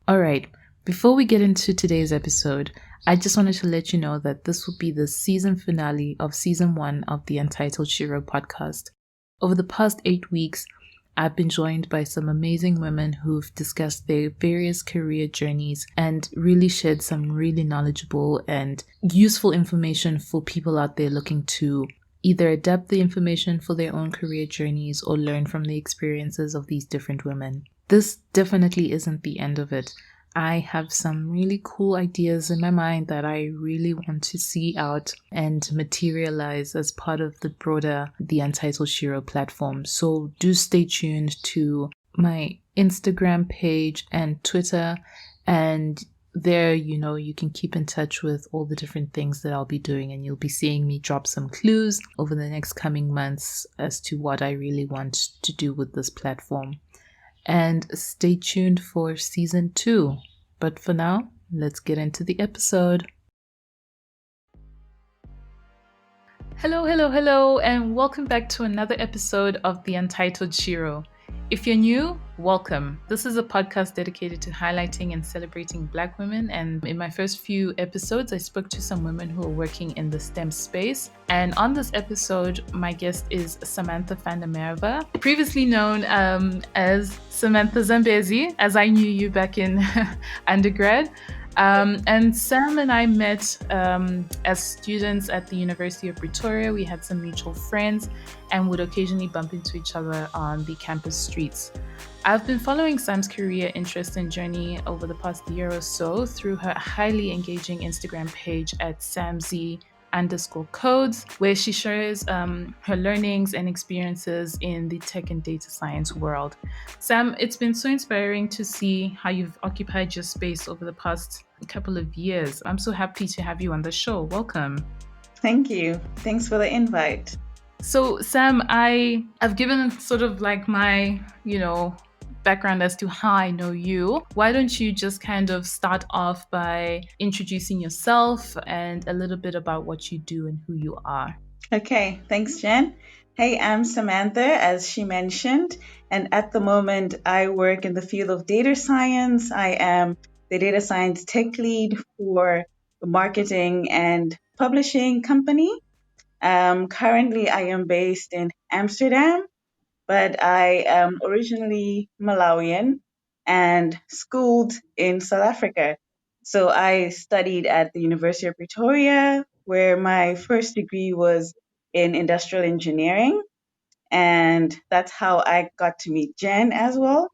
All right, before we get into today's episode, I just wanted to let you know that this will be the season finale of season one of the Untitled Shero podcast. Over the past 8 weeks, I've been joined by some amazing women who've discussed their various career journeys and really shared some really knowledgeable and useful information for people out there looking to either adapt the information for their own career journeys or learn from the experiences of these different women. This definitely isn't the end of it. I have some really cool ideas in my mind that I really want to see out and materialize as part of the broader The Untitled Shero platform. So do stay tuned to my Instagram page and Twitter, and there, you can keep in touch with all the different things that I'll be doing, and you'll be seeing me drop some clues over the next coming months as to what I really want to do with this platform. And stay tuned for season 2. But for now, let's get into the episode. Hello, hello, hello, and welcome back to another episode of The Untitled Shero. If you're new, welcome. This is a podcast dedicated to highlighting and celebrating Black women. And in my first few episodes, I spoke to some women who are working in the STEM space. And on this episode, my guest is Samantha Vandermerwe, previously known as Samantha Zambezi, as I knew you back in undergrad. And Sam and I met as students at the University of Pretoria. We had some mutual friends and would occasionally bump into each other on the campus streets. I've been following Sam's career interest and journey over the past year or so through her highly engaging Instagram page at samz_codes, where she shares her learnings and experiences in the tech and data science world. Sam, it's been so inspiring to see how you've occupied your space over the past couple of years. I'm so happy to have you on the show. Welcome. Thank you. Thanks for the invite. So, Sam, I've given sort of like my, background as to how I know you. Why don't you just kind of start off by introducing yourself and a little bit about what you do and who you are? Okay, thanks, Jen. Hey, I'm Samantha, as she mentioned, and at the moment I work in the field of data science. I am the data science tech lead for the marketing and publishing company. Currently, I am based in Amsterdam, but I am originally Malawian and schooled in South Africa. So I studied at the University of Pretoria, where my first degree was in industrial engineering. And that's how I got to meet Jen as well.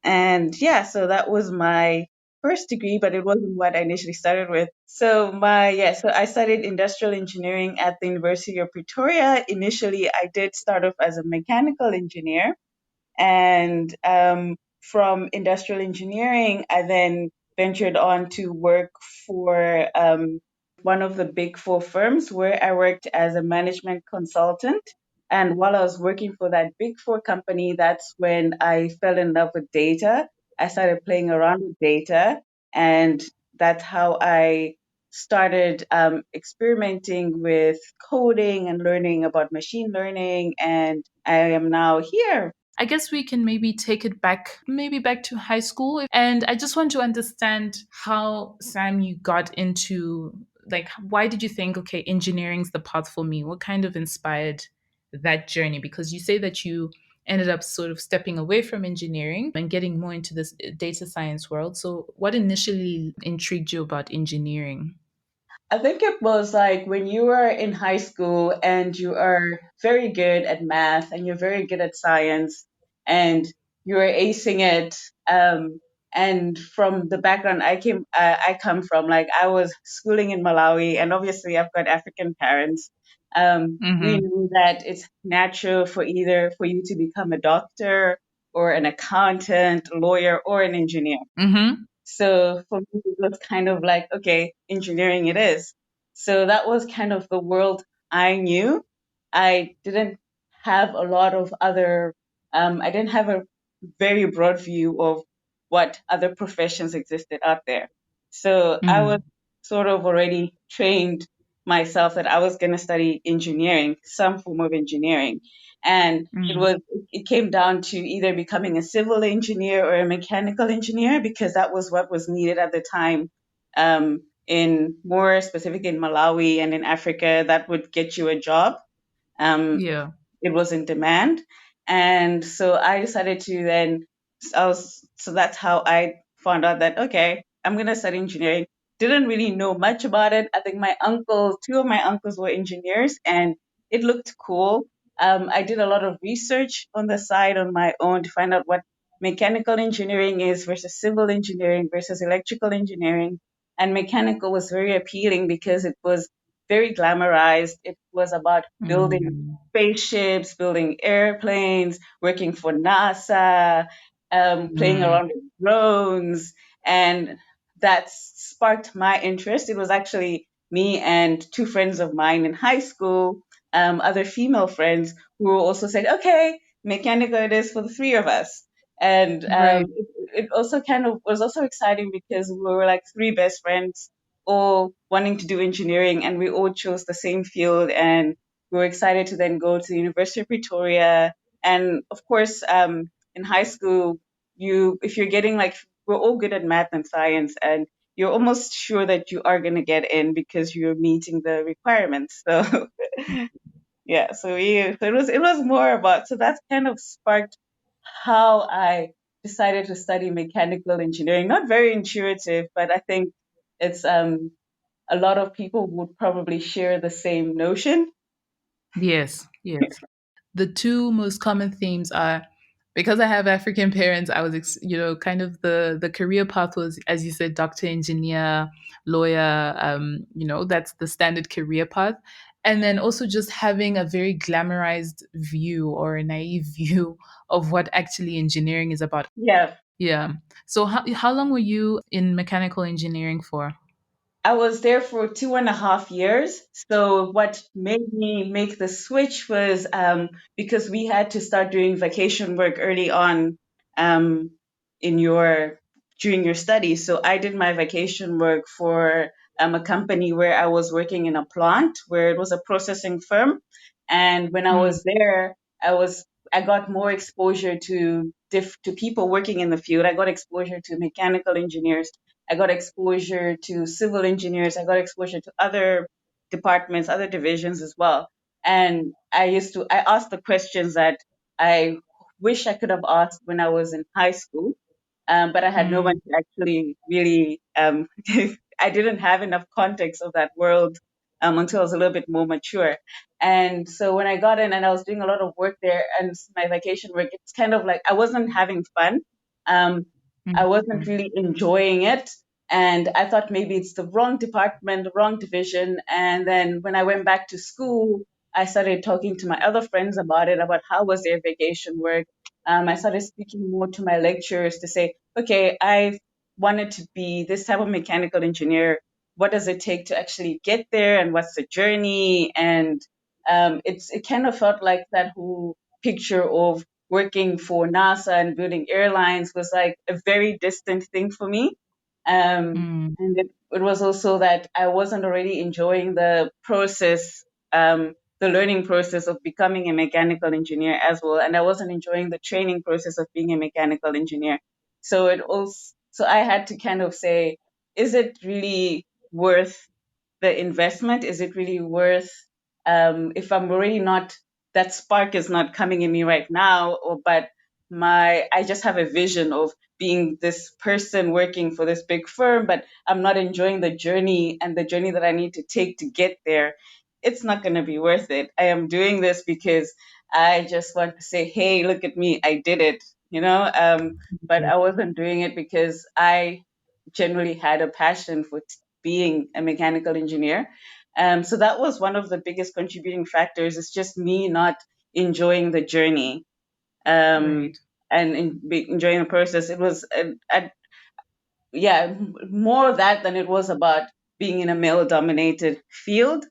And yeah, so that was my first degree, but it wasn't what I initially started with. So I studied industrial engineering at the University of Pretoria. Initially, I did start off as a mechanical engineer, and from industrial engineering, I then ventured on to work for one of the big four firms where I worked as a management consultant. And while I was working for that big four company, that's when I fell in love with data. I started playing around with data, and that's how I started experimenting with coding and learning about machine learning. And I am now here. I guess we can maybe take it back, maybe back to high school. And I just want to understand how, Sam, you got into, like, why did you think, okay, engineering's the path for me? What kind of inspired that journey? Because you say that you ended up sort of stepping away from engineering and getting more into this data science world. So what initially intrigued you about engineering? I think it was like when you were in high school and you are very good at math and you're very good at science and you're acing it. And from the background I come from, like I was schooling in Malawi, and obviously I've got African parents. We Mm-hmm. knew that it's natural for either for you to become a doctor or an accountant, lawyer, or an engineer. Mm-hmm. So for me, it was kind of like, okay, engineering it is. So that was kind of the world I knew. I didn't have a lot of other, I didn't have a very broad view of what other professions existed out there. So I was Mm-hmm. sort of already trained myself that I was going to study engineering, some form of engineering. And Mm. it came down to either becoming a civil engineer or a mechanical engineer because that was what was needed at the time. In more specific in Malawi and in Africa, that would get you a job. Um, Yeah. it was in demand. And so I decided to then, so that's how I found out that, okay, I'm going to study engineering. Didn't really know much about it. I think two of my uncles were engineers and it looked cool. I did a lot of research on the side on my own to find out what mechanical engineering is versus civil engineering versus electrical engineering. And mechanical was very appealing because it was very glamorized. It was about building Mm. spaceships, building airplanes, working for NASA, playing Mm. around with drones. And that sparked my interest. It was actually me and two friends of mine in high school, other female friends, who also said, okay, mechanical it is for the three of us. And Right. it also kind of was also exciting because we were like three best friends all wanting to do engineering and we all chose the same field and we were excited to then go to the University of Pretoria. And of course, in high school, if you're getting like, we're all good at math and science, and you're almost sure that you are going to get in because you're meeting the requirements. So yeah, so it was more about, so that's kind of sparked how I decided to study mechanical engineering. Not very intuitive, but I think it's a lot of people would probably share the same notion. Yes. Yes. The two most common themes are because I have African parents, I was, kind of the career path was, as you said, doctor, engineer, lawyer. That's the standard career path. And then also just having a very glamorized view or a naive view of what actually engineering is about. Yeah, Yeah. So how long were you in mechanical engineering for? I was there for 2.5 years. So what made me make the switch was because we had to start doing vacation work early on um, in your during your studies. So I did my vacation work for a company where I was working in a plant where it was a processing firm. And when I Mm. was there, I got more exposure to people working in the field. I got exposure to mechanical engineers. I got exposure to civil engineers. I got exposure to other departments, other divisions as well. And I asked the questions that I wish I could have asked when I was in high school, but I had no one Mm. to actually really, I didn't have enough context of that world until I was a little bit more mature. And so when I got in and I was doing a lot of work there and my vacation work, it's kind of like I wasn't having fun. Um, I wasn't Mm. really enjoying it. And I thought maybe it's the wrong department, the wrong division. And then when I went back to school, I started talking to my other friends about it, about how was their vacation work. I started speaking more to my lecturers to say, okay, I wanted to be this type of mechanical engineer. What does it take to actually get there, and what's the journey? And it kind of felt like that whole picture of working for NASA and building airlines was like a very distant thing for me. Mm. And it was also that I wasn't already enjoying the process, the learning process of becoming a mechanical engineer as well. And I wasn't enjoying the training process of being a mechanical engineer. So I had to kind of say, is it really worth the investment? Is it really worth, if I'm already not, that spark is not coming in me right now, or but I just have a vision of being this person working for this big firm, but I'm not enjoying the journey and the journey that I need to take to get there. It's not going to be worth it. I am doing this because I just want to say, hey, look at me, I did it, you know? But I wasn't doing it because I generally had a passion for being a mechanical engineer. So that was one of the biggest contributing factors. It's just me not enjoying the journey, Right. and enjoying the process. It was, yeah, more that than it was about being in a male-dominated field.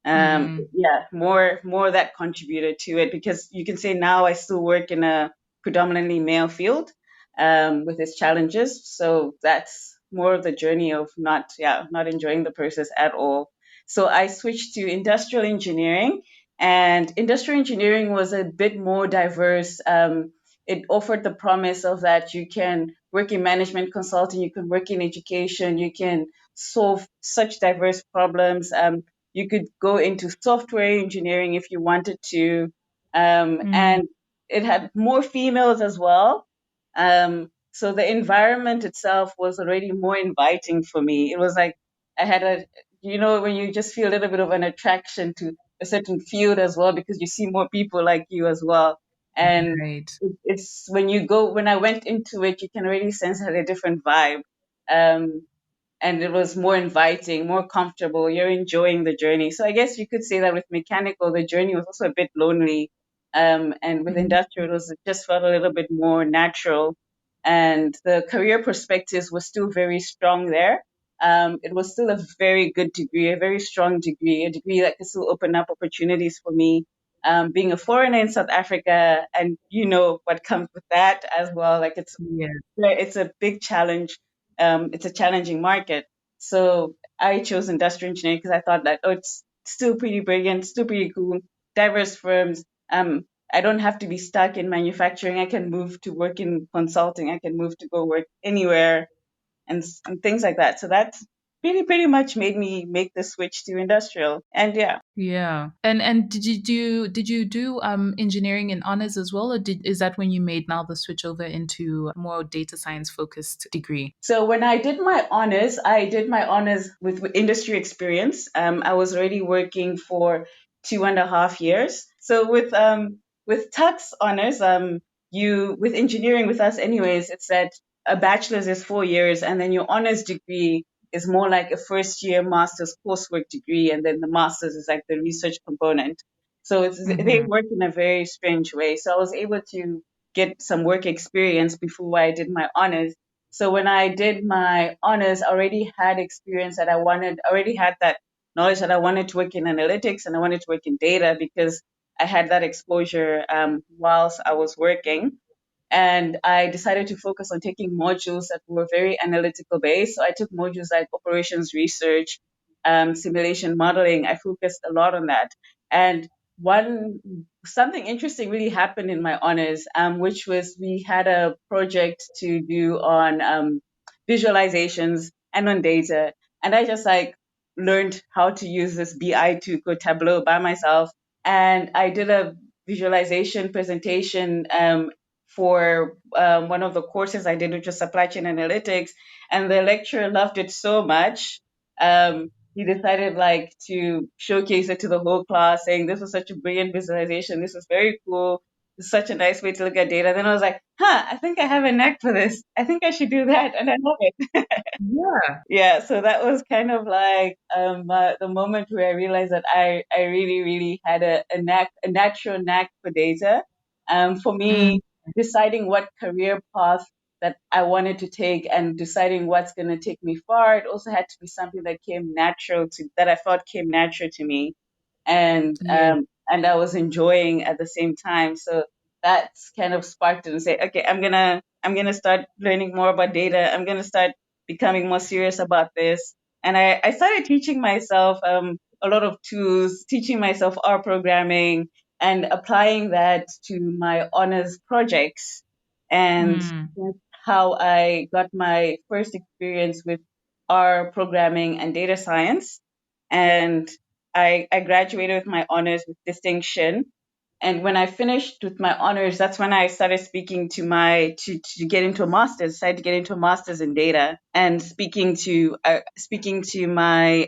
Mm. Yeah, more that contributed to it because you can say now I still work in a predominantly male field, with its challenges. So that's more of the journey of not enjoying the process at all. So I switched to industrial engineering, and industrial engineering was a bit more diverse. It offered the promise of that you can work in management consulting, you can work in education, you can solve such diverse problems. You could go into software engineering if you wanted to, Mm, and it had more females as well. So the environment itself was already more inviting for me. It was like I had when you just feel a little bit of an attraction to a certain field as well because you see more people like you as well. And right. it's when I went into it, you can really sense it had a different vibe. Um, and it was more inviting, more comfortable. You're enjoying the journey. So I guess you could say that with mechanical, the journey was also a bit lonely. And with Mm, industrial, it just felt a little bit more natural. And the career perspectives were still very strong there. It was still a very good degree, a very strong degree, a degree that could still open up opportunities for me. Being a foreigner in South Africa, and you know what comes with that as well. Like yeah. it's a big challenge. It's a challenging market. So I chose industrial engineering because I thought that, oh, it's still pretty brilliant, still pretty cool, diverse firms. I don't have to be stuck in manufacturing. I can move to work in consulting. I can move to go work anywhere and things like that. So that pretty much made me make the switch to industrial. And yeah. Yeah. And did you do engineering in honors as well, or is that when you made now the switch over into more data science focused degree? So when I did my honors with industry experience. I was already working for 2.5 years. So with tax honors, you with engineering with us anyways, it's that a bachelor's is 4 years, and then your honors degree is more like a first year master's coursework degree, and then the master's is like the research component. So they Mm-hmm. work in a very strange way. So I was able to get some work experience before I did my honors. So when I did my honors, I already had experience that I already had that knowledge that I wanted to work in analytics and I wanted to work in data because I had that exposure whilst I was working. And I decided to focus on taking modules that were very analytical based. So I took modules like operations research, simulation modeling. I focused a lot on that. And one something interesting really happened in my honors, which was we had a project to do on visualizations and on data, and I just like learned how to use this BI to go Tableau by myself, and I did a visualization presentation for one of the courses I did, which was supply chain analytics, and the lecturer loved it so much. He decided like to showcase it to the whole class, saying this was such a brilliant visualization. This was very cool. It's such a nice way to look at data. Then I was like, I think I have a knack for this. I think I should do that. And I love it. Yeah. Yeah, so that was kind of like the moment where I realized that I really, really had a natural knack for data. For Mm, me, deciding what career path that I wanted to take and deciding what's going to take me far, it also had to be something that I felt came natural to me, yeah. and I was enjoying at the same time. So that's kind of sparked it and say, okay, I'm gonna start learning more about data. I'm gonna start becoming more serious about this. And I started teaching myself a lot of tools, teaching myself R programming and applying that to my honors projects. And Mm. that's how I got my first experience with R programming and data science. And I graduated with my honors with distinction. And when I finished with my honors, that's when I started speaking to get into a master's. Decided to get into a master's in data and speaking to my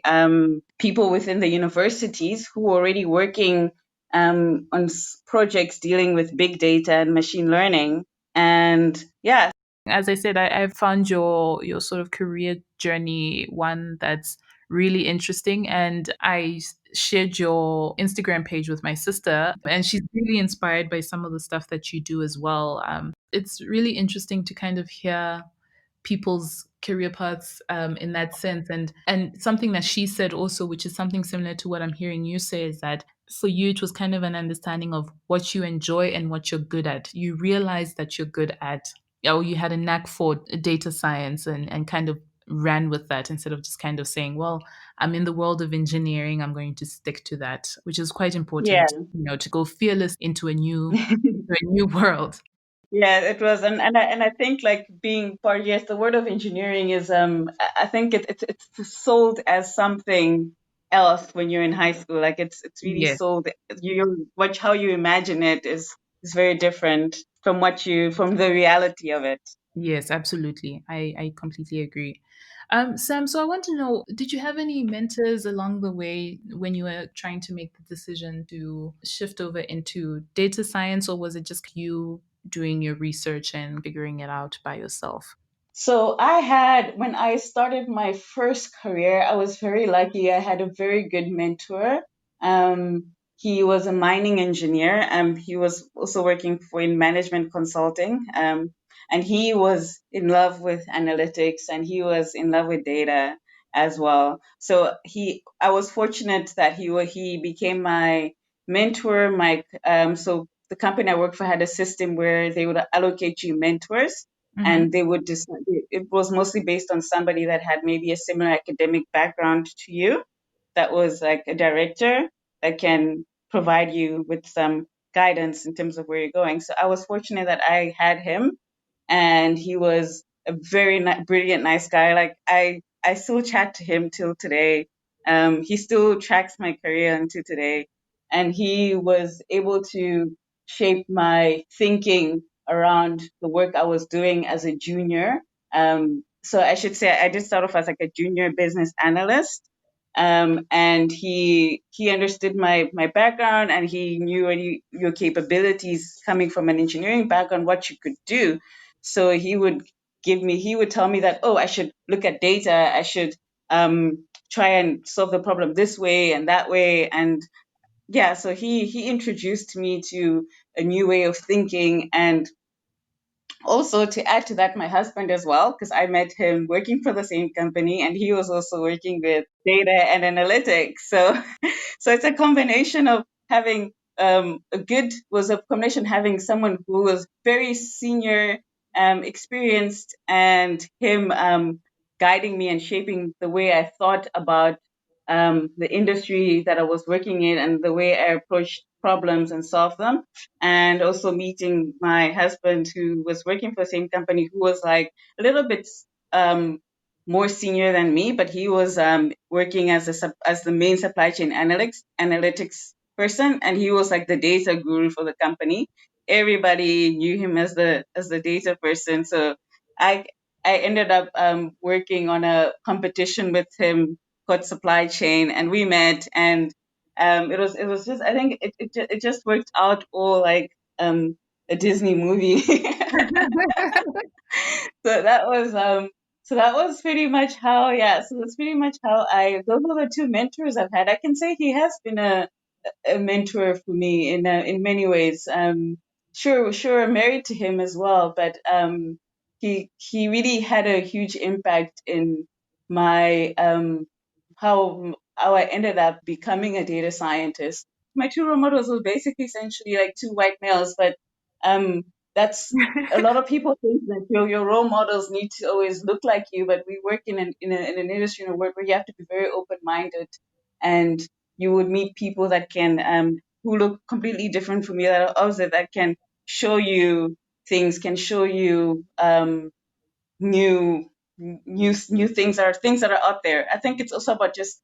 people within the universities who were already working on projects dealing with big data and machine learning. And yeah. As I said, I found your sort of career journey one that's really interesting, and shared your Instagram page with my sister, and she's really inspired by some of the stuff that you do as well. It's really interesting to kind of hear people's career paths in that sense, and something that she said also, which is something similar to what I'm hearing you say, is that for you it was kind of an understanding of what you enjoy and what you're good at. You realize that you're good at, or you had a knack for data science, and kind of ran with that instead of just kind of saying, well, I'm in the world of engineering, I'm going to stick to that, which is quite important, Yeah. to go fearless into a new world. Yeah, it was, and I think like being part, yes, the word of engineering is I think it's sold as something else when you're in high school. Like it's really Yes. sold. You what how you imagine it is very different from from the reality of it. Yes, absolutely. I completely agree. Sam, so I want to know, did you have any mentors along the way when you were trying to make the decision to shift over into data science, or was it just you doing your research and figuring it out by yourself? So when I started my first career, I was very lucky. I had a very good mentor. He was a mining engineer. He was also working for in management consulting. And he was in love with analytics and he was in love with data as well. So I was fortunate that he became my mentor. So the company I worked for had a system where they would allocate you mentors and Mm-hmm. they would decide. It was mostly based on somebody that had maybe a similar academic background to you, that was like a director that can provide you with some guidance in terms of where you're going. So I was fortunate that I had him, and he was a very brilliant, nice guy. Like I still chat to him till today. He still tracks my career until today, and he was able to shape my thinking around the work I was doing as a junior. So I should say I did start off as like a junior business analyst. And he understood my background, and he knew already your capabilities coming from an engineering background, what you could do. So he would tell me that, oh, I should look at data, I should try and solve the problem this way and that way. And yeah, so he introduced me to a new way of thinking. And also, to add to that, my husband as well, because I met him working for the same company, and he was also working with data and analytics. So it's a combination of having was a combination having someone who was very senior, experienced, and him guiding me and shaping the way I thought about the industry that I was working in and the way I approached problems and solved them. And also meeting my husband who was working for the same company, who was like a little bit um, more senior than me, but he was working as as the main supply chain analytics person, and he was like the data guru for the company. Everybody knew him as the data person. So I I ended up working on a competition with him called supply chain, and we met, and it was just, I think it just worked out all like a Disney movie. so that was um so that was pretty much how, yeah, so that's pretty much how I those are the two mentors I've had. I can say he has been a mentor for me in many ways. Sure, married to him as well, but he really had a huge impact in my how I ended up becoming a data scientist. My two role models were basically essentially like two white males, but um that's a lot of people think that your role models need to always look like you, but we work in an industry and a work where you have to be very open minded, and you would meet people that can who look completely different from you, that are opposite, that can show you things, can show you new things that are out there. I think it's also about just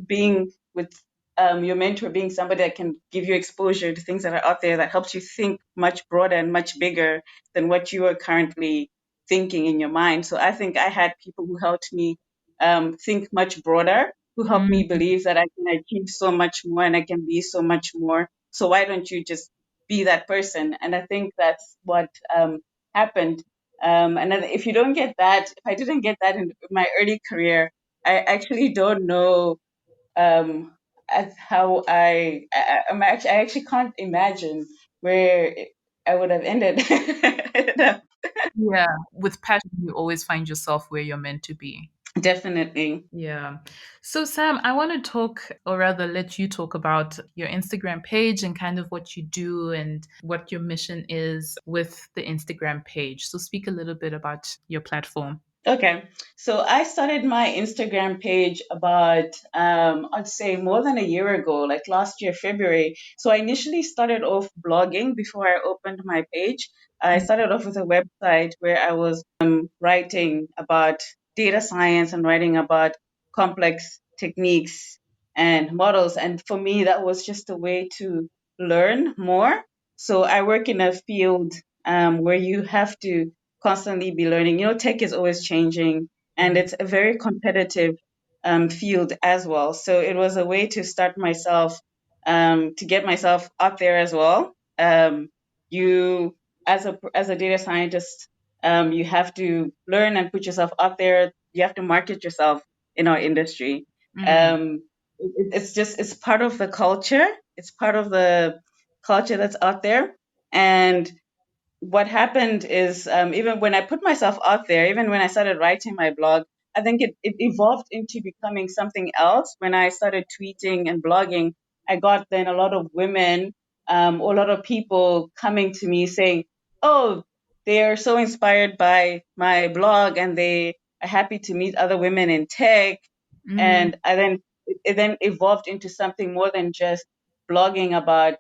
being with your mentor, being somebody that can give you exposure to things that are out there, that helps you think much broader and much bigger than what you are currently thinking in your mind. So I think I had people who helped me think much broader, who helped me Mm. believe that I can achieve so much more and I can be so much more. So why don't you just be that person? And I think that's what happened. And then if you don't get that, if I didn't get that in my early career, I actually don't know as how I actually can't imagine where I would have ended. Yeah, with passion, you always find yourself where you're meant to be. Definitely. Yeah. So, Sam, I want to talk, or rather, let you talk about your Instagram page and kind of what you do and what your mission is with the Instagram page. So, speak a little bit about your platform. Okay, so I started my Instagram page about, I'd say more than a year ago, like last year, February. So I initially started off blogging before I opened my page. I started off with a website where I was writing about data science and writing about complex techniques and models. And for me, that was just a way to learn more. So I work in a field where you have to constantly be learning. Tech is always changing and Mm, it's a very competitive field as well. So it was a way to start myself, to get myself out there as well. You, as a data scientist, you have to learn and put yourself out there. You have to market yourself in our industry. mm, It's part of the culture. It's part of the culture that's out there. And what happened is, even when I put myself out there, even when I started writing my blog, I think it evolved into becoming something else. When I started tweeting and blogging, I got then a lot of women, or a lot of people coming to me saying, oh, they are so inspired by my blog and they are happy to meet other women in tech. mm, And it then evolved into something more than just blogging about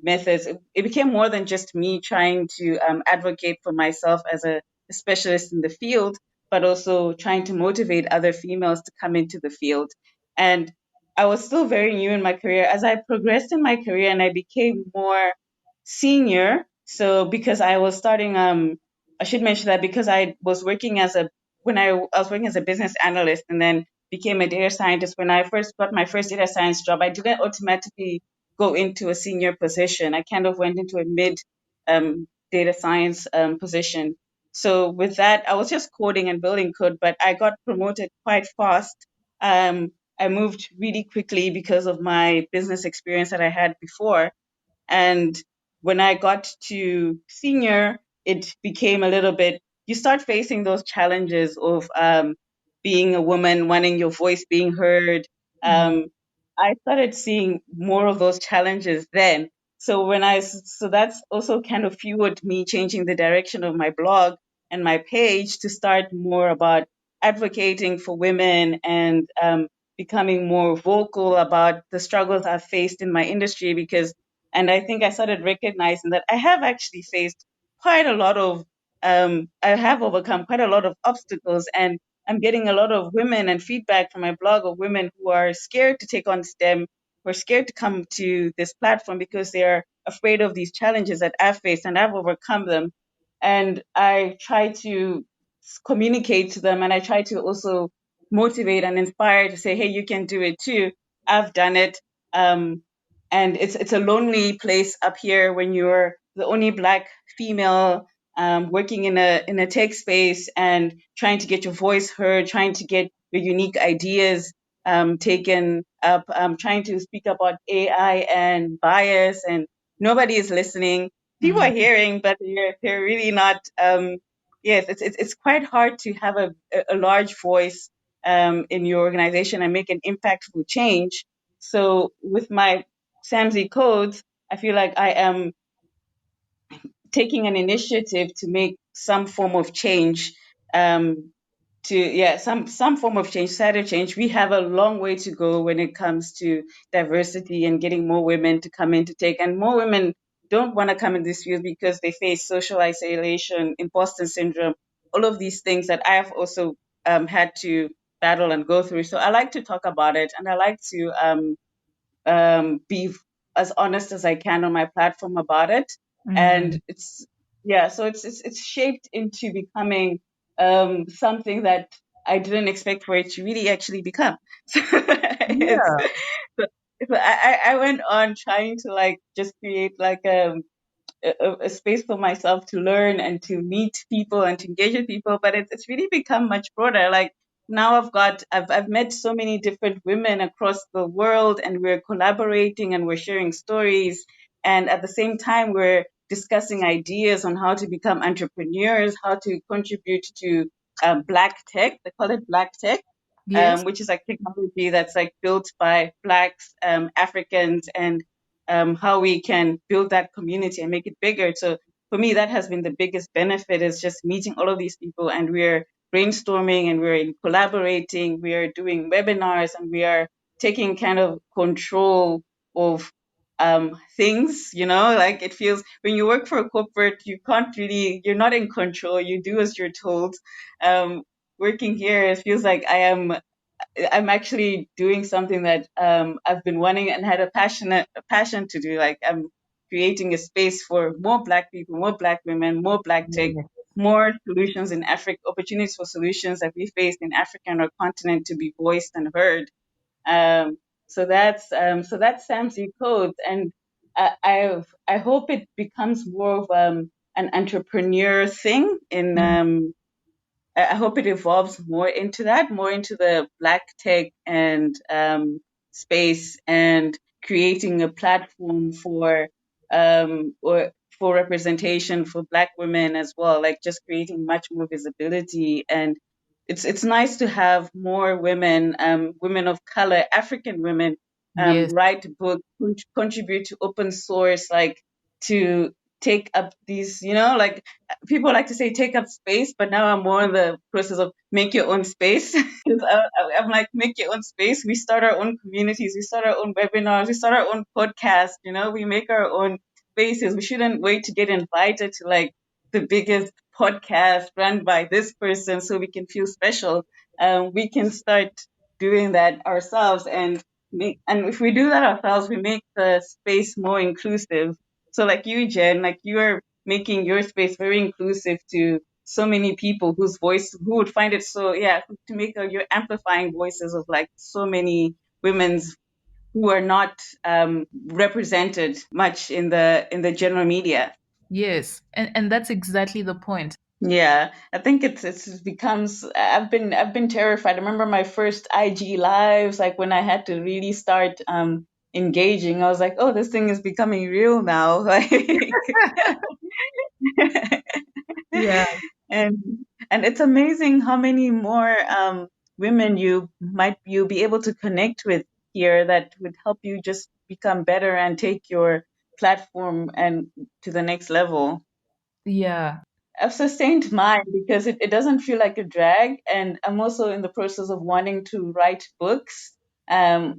methods. It became more than just me trying to advocate for myself as a specialist in the field, but also trying to motivate other females to come into the field. And I was still very new in my career. As I progressed in my career and I became more senior, so because I was starting, I should mention that because I was working when I was working as a business analyst and then became a data scientist. When I first got my first data science job, I didn't automatically go into a senior position. I kind of went into a mid data science position. So with that, I was just coding and building code, but I got promoted quite fast. I moved really quickly because of my business experience that I had before. And when I got to senior, it became a little bit, you start facing those challenges of being a woman, wanting your voice being heard. mm, Um, I started seeing more of those challenges then. So that's also kind of fueled me changing the direction of my blog and my page to start more about advocating for women and becoming more vocal about the struggles I've faced in my industry because and I think I started recognizing that I have actually faced quite a lot of, I have overcome quite a lot of obstacles. And I'm getting a lot of women and feedback from my blog of women who are scared to take on STEM, who are scared to come to this platform because they are afraid of these challenges that I've faced and I've overcome them. And I try to communicate to them and I try to also motivate and inspire to say, hey, you can do it too. I've done it. Um, and it's a lonely place up here when you're the only black female working in a tech space and trying to get your voice heard, trying to get your unique ideas taken up, trying to speak about AI and bias, and nobody is listening. People are mm. hearing, but they're really not. Yes, it's quite hard to have a large voice in your organization and make an impactful change. So with my Samsy codes, I feel like I am taking an initiative to make some form of change, some form of change, societal change. We have a long way to go when it comes to diversity and getting more women to come in to take, and more women don't want to come in this field because they face social isolation, imposter syndrome, all of these things that I have also had to battle and go through. So I like to talk about it, and I like to be as honest as I can on my platform about it. And Mm. it's shaped into becoming something that I didn't expect for it to really actually become. So it's Yeah. so, I went on trying to like just create like a space for myself to learn and to meet people and to engage with people. But it's really become much broader. Like now I've met so many different women across the world and we're collaborating and we're sharing stories. And at the same time, we're discussing ideas on how to become entrepreneurs, how to contribute to Black tech. They call it Black tech, Yes. which is like technology that's like built by Blacks, Africans, and how we can build that community and make it bigger. So for me, that has been the biggest benefit is just meeting all of these people and we're brainstorming and we're in collaborating, we are doing webinars, and we are taking kind of control of things, like it feels when you work for a corporate, you're not in control, you do as you're told. Um, Working here, it feels like I'm actually doing something that I've been wanting and had a passion to do. Like I'm creating a space for more Black people, more Black women, more Black tech, Yeah. more solutions in Africa, opportunities for solutions that we face in Africa and our continent to be voiced and heard. Um, so that's Samsy Codes, and I hope it becomes more of an entrepreneur thing in Mm, I hope it evolves more into that, more into the Black tech and space, and creating a platform or for representation for Black women as well. Like just creating much more visibility, and it's nice to have more women, women of color, African women, yes. write books, contribute to open source, like to take up these, like people like to say take up space, but now I'm more in the process of make your own space. 'Cause I'm like, make your own space. We start our own communities, we start our own webinars, we start our own podcasts, we make our own spaces. We shouldn't wait to get invited to like the biggest podcast run by this person so we can feel special. We can start doing that ourselves, and if we do that ourselves, we make the space more inclusive. So like you, Jen, like you're making your space very inclusive to so many people who would find it so, yeah, to make you're amplifying voices of like so many women's who are not represented much in the general media. Yes. And that's exactly the point. Yeah, I think it's becomes. I've been terrified. I remember my first IG lives, like when I had to really start engaging. I was like, oh, this thing is becoming real now. Like, Yeah. and and it's amazing how many more women you'll be able to connect with here that would help you just become better and take your platform and to the next level. Yeah. I've sustained mine because it doesn't feel like a drag, and I'm also in the process of wanting to write books.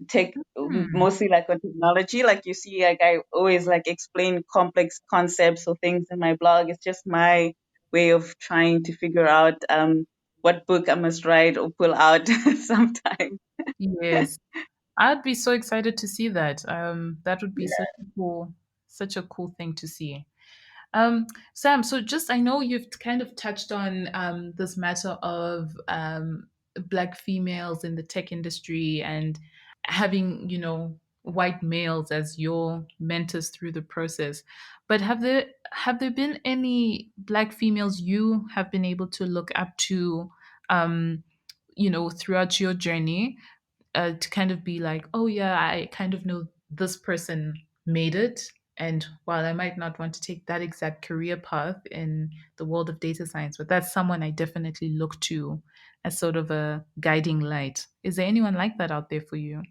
Take Hmm. mostly like on technology. Like you see, like I always like explain complex concepts or things in my blog. It's just my way of trying to figure out what book I must write or pull out sometime. Yes. I'd be so excited to see that. That would be such a cool thing to see. Sam, so just I know you've kind of touched on this matter of Black females in the tech industry and having, white males as your mentors through the process. But have there been any Black females you have been able to look up to, um, throughout your journey? To kind of be like, oh yeah, I kind of know this person made it. And while I might not want to take that exact career path in the world of data science, but that's someone I definitely look to as sort of a guiding light. Is there anyone like that out there for you?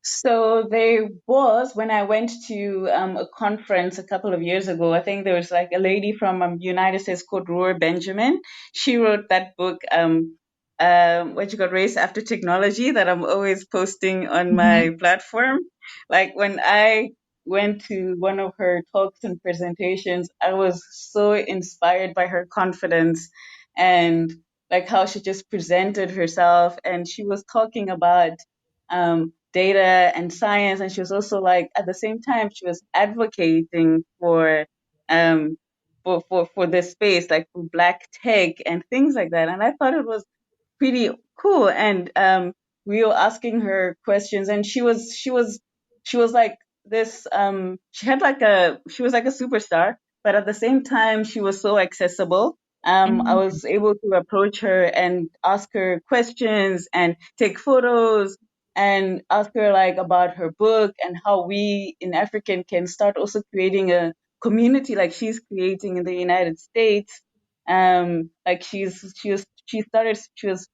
So there was when I went to a conference a couple of years ago. I think there was like a lady from United States called Roar Benjamin. She wrote that book, what you got, Race After Technology, that I'm always posting on my Mhm. platform. Like when I went to one of her talks and presentations, I was so inspired by her confidence and like how she just presented herself, and she was talking about data and science, and she was also like at the same time she was advocating um for this space, like for Black tech and things like that, and I thought it was pretty cool. And we were asking her questions, and she was like this. She was like a superstar, but at the same time, she was so accessible. I Mm. was able to approach her and ask her questions and take photos and ask her like about her book and how we in African can start also creating a community like she's creating in the United States. Like she was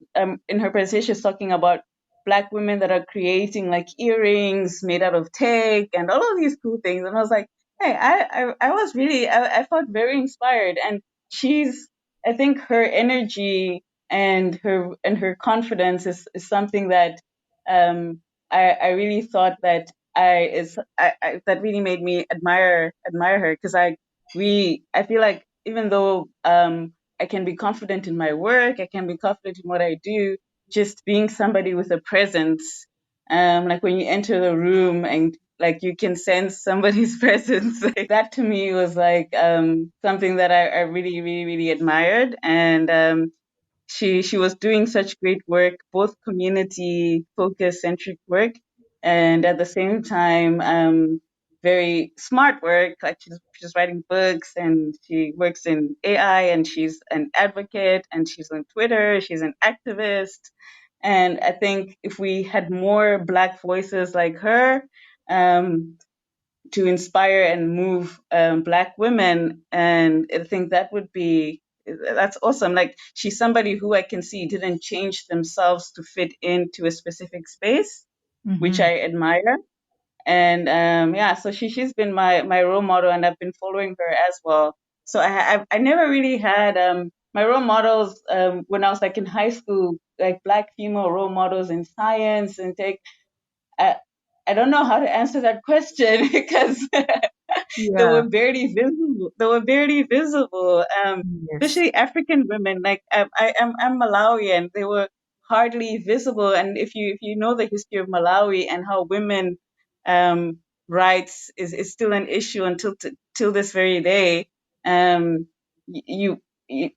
in her presentation she was talking about Black women that are creating like earrings made out of tech and all of these cool things, and I was like, hey, I was really I felt very inspired, and she's I think her energy and her confidence is something that um, I really thought that that really made me admire her, because I feel like even though I can be confident in my work, I can be confident in what I do, just being somebody with a presence, like when you enter the room and like you can sense somebody's presence, like that to me was like something that I really really really admired. And she was doing such great work, both community focused centric work, and at the same time very smart work. Like she's writing books, and she works in AI, and she's an advocate, and she's on Twitter, she's an activist. And I think if we had more Black voices like her, um, to inspire and move Black women, and I think that's awesome. Like she's somebody who I can see didn't change themselves to fit into a specific space, which Mm-hmm. I admire. And yeah, so she's been my role model, and I've been following her as well. So I never really had my role models when I was like in high school, like Black female role models in science and tech. I, I don't know how to answer that question because they were Yeah. barely visible. They were barely visible. Yes. Especially African women. Like I'm Malawian. They were hardly visible. And if you know the history of Malawi and how women um, rights is still an issue until till this very day. Um, you,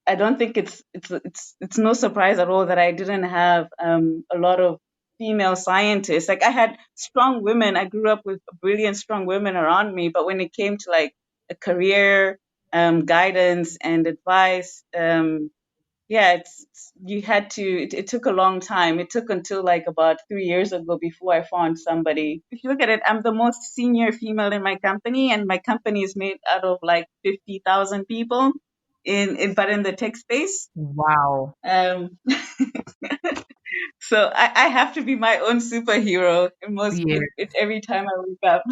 I don't think it's no surprise at all that I didn't have a lot of female scientists. Like I had strong women. I grew up with brilliant, strong women around me. But when it came to like a career, guidance and advice, yeah, you had to. It took a long time. It took until like about 3 years ago before I found somebody. If you look at it, I'm the most senior female in my company, and my company is made out of like 50,000 people but in the tech space. Wow. Um, So I have to be my own superhero every time I wake up.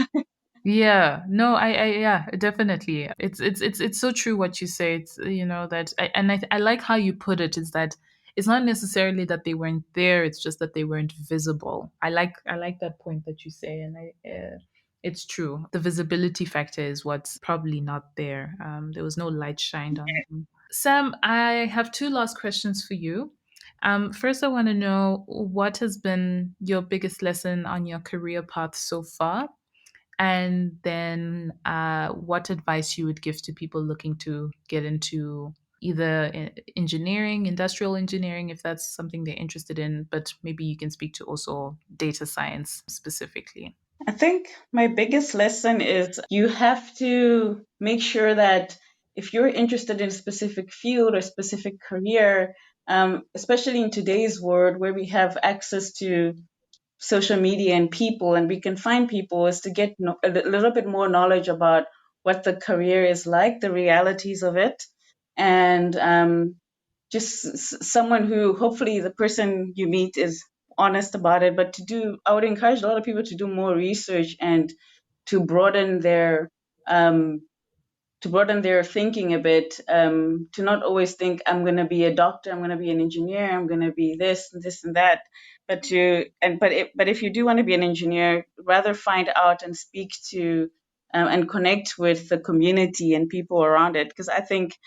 Yeah, no, yeah, definitely. It's so true what you say. It's that, and I like how you put it. Is that it's not necessarily that they weren't there. It's just that they weren't visible. I like that point that you say, and it's true. The visibility factor is what's probably not there. There was no light shined on them. Sam, I have two last questions for you. First, I want to know what has been your biggest lesson on your career path so far, and then what advice you would give to people looking to get into either engineering, industrial engineering, if that's something they're interested in, but maybe you can speak to also data science specifically. I think my biggest lesson is you have to make sure that if you're interested in a specific field or specific career, especially in today's world where we have access to social media and people, and we can find people, is to get a little bit more knowledge about what the career is like, the realities of it, and just someone who hopefully the person you meet is honest about it. But I would encourage a lot of people to do more research and to broaden their um, thinking a bit, to not always think I'm going to be a doctor, I'm going to be an engineer, I'm going to be this and that, but if you do want to be an engineer, rather find out and speak to and connect with the community and people around it, because I think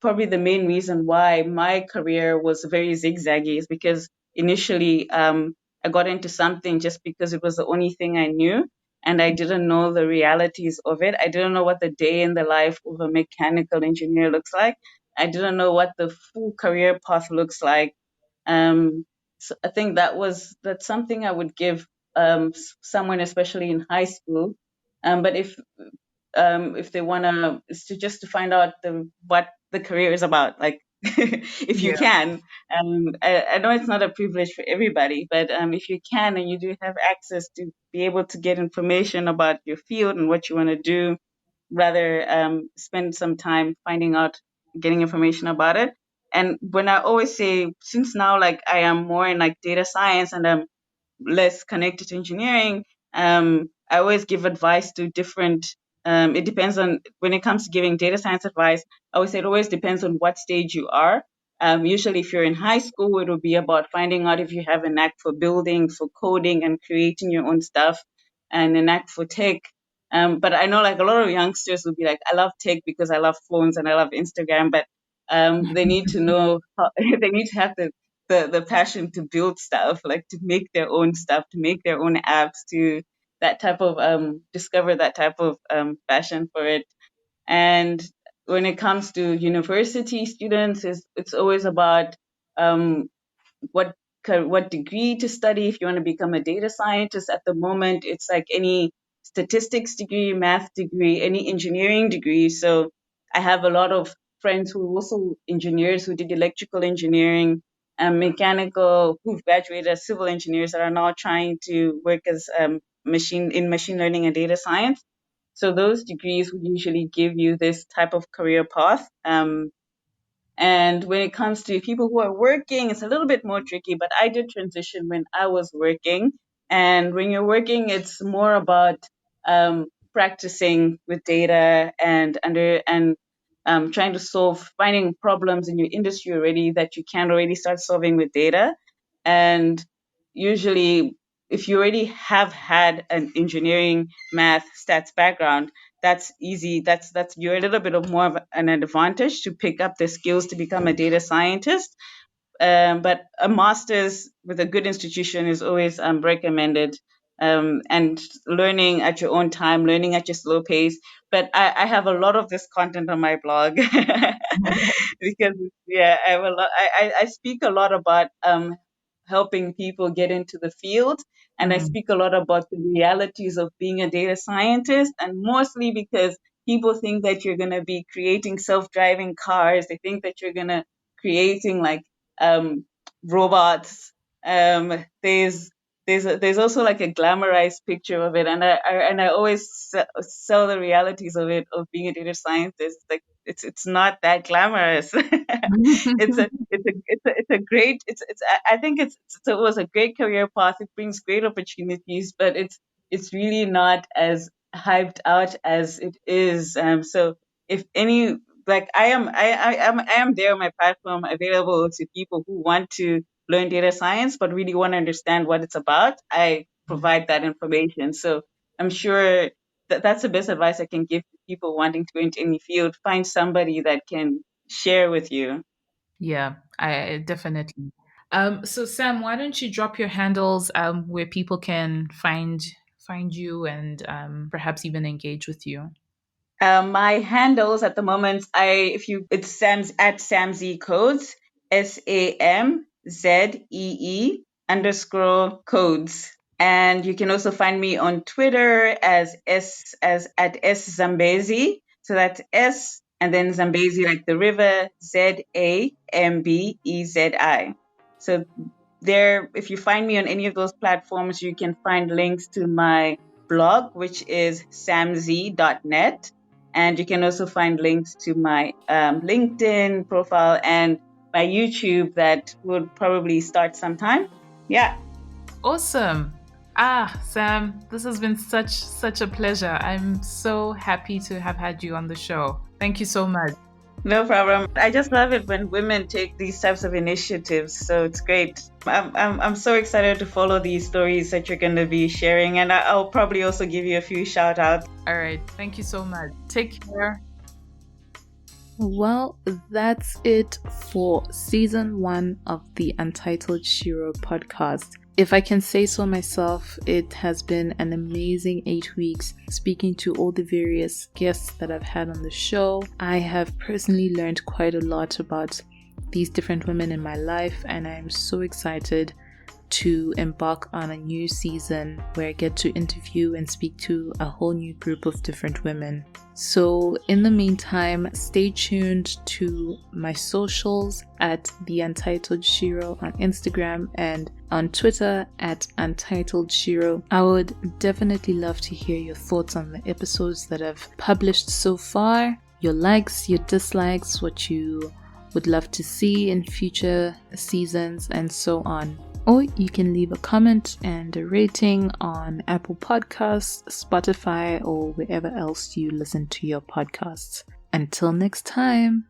probably the main reason why my career was very zigzaggy is because initially I got into something just because it was the only thing I knew, and I didn't know the realities of it. I didn't know what the day in the life of a mechanical engineer looks like. I didn't know what the full career path looks like. So I think that's something I would give someone, especially in high school. But if they wanna, is to just to find out what the career is about, like if you Yeah. can. I know it's not a privilege for everybody, but if you can and you do have access to be able to get information about your field and what you want to do, rather spend some time finding out, getting information about it. And when I always say, since now like I am more in like data science and I'm less connected to engineering, I always give advice to different. It depends on, when it comes to giving data science advice, I always say it always depends on what stage you are. Usually, if you're in high school, it will be about finding out if you have a knack for building, for coding, and creating your own stuff, and a knack for tech. But I know like a lot of youngsters will be like, I love tech because I love phones and I love Instagram, but they need to know how, they need to have the passion to build stuff, like to make their own stuff, to make their own apps, to that type of discover that type of passion for it. And when it comes to university students, it's always about um, what what degree to study. If you want to become a data scientist, at the moment it's like any statistics degree, math degree, any engineering degree. So I have a lot of friends who are also engineers who did electrical engineering and mechanical, who've graduated as civil engineers that are now trying to work as machine learning and data science. So those degrees would usually give you this type of career path. And when it comes to people who are working, it's a little bit more tricky, but I did transition when I was working. And when you're working, it's more about practicing with data and trying to finding problems in your industry already that you can already start solving with data. And usually, if you already have had an engineering, math, stats background, that's easy. That's you're a little bit of more of an advantage to pick up the skills to become a data scientist. But a master's with a good institution is always recommended. And learning at your own time, learning at your slow pace. But I have a lot of this content on my blog because yeah, I have a lot. I speak a lot about helping people get into the field, and I Mm. speak a lot about the realities of being a data scientist, and mostly because people think that you're going to be creating self-driving cars. They think that you're going to creating like um, robots. There's also like a glamorized picture of it, and I always sell the realities of it, of being a data scientist. Like it's not that glamorous. It's a great it's I think it was a great career path. It brings great opportunities, but it's really not as hyped out as it is. So if any, like I am there on my platform, available to people who want to learn data science but really want to understand what it's about. I provide that information. So I'm sure that that's the best advice I can give to people wanting to go into any field. Find somebody that can share with you. Yeah, I definitely. So Sam, why don't you drop your handles where people can find you and perhaps even engage with you? My handles at the moment, if you, it's Sam's at Samzee Codes, SAMZEE_codes. And you can also find me on Twitter as at S Zambezi. So that's S and then Zambezi like the river, ZAMBEZI. So there, if you find me on any of those platforms, you can find links to my blog, which is samzee.net. And you can also find links to my LinkedIn profile and my YouTube that would probably start sometime. Yeah. Awesome. Sam, this has been such a pleasure. I'm so happy to have had you on the show. Thank you so much. No problem. I just love it when women take these types of initiatives. So it's great. I'm so excited to follow these stories that you're going to be sharing. And I'll probably also give you a few shout outs. All right. Thank you so much. Take care. Well, that's it for season 1 of the Untitled Shero podcast. If I can say so myself, it has been an amazing 8 weeks speaking to all the various guests that I've had on the show. I have personally learned quite a lot about these different women in my life, and I'm so excited to embark on a new season where I get to interview and speak to a whole new group of different women. So in the meantime, stay tuned to my socials at The Untitled Shero on Instagram and on Twitter at Untitled Shero. I would definitely love to hear your thoughts on the episodes that I've published so far, your likes, your dislikes, what you would love to see in future seasons, and so on. Or you can leave a comment and a rating on Apple Podcasts, Spotify, or wherever else you listen to your podcasts. Until next time.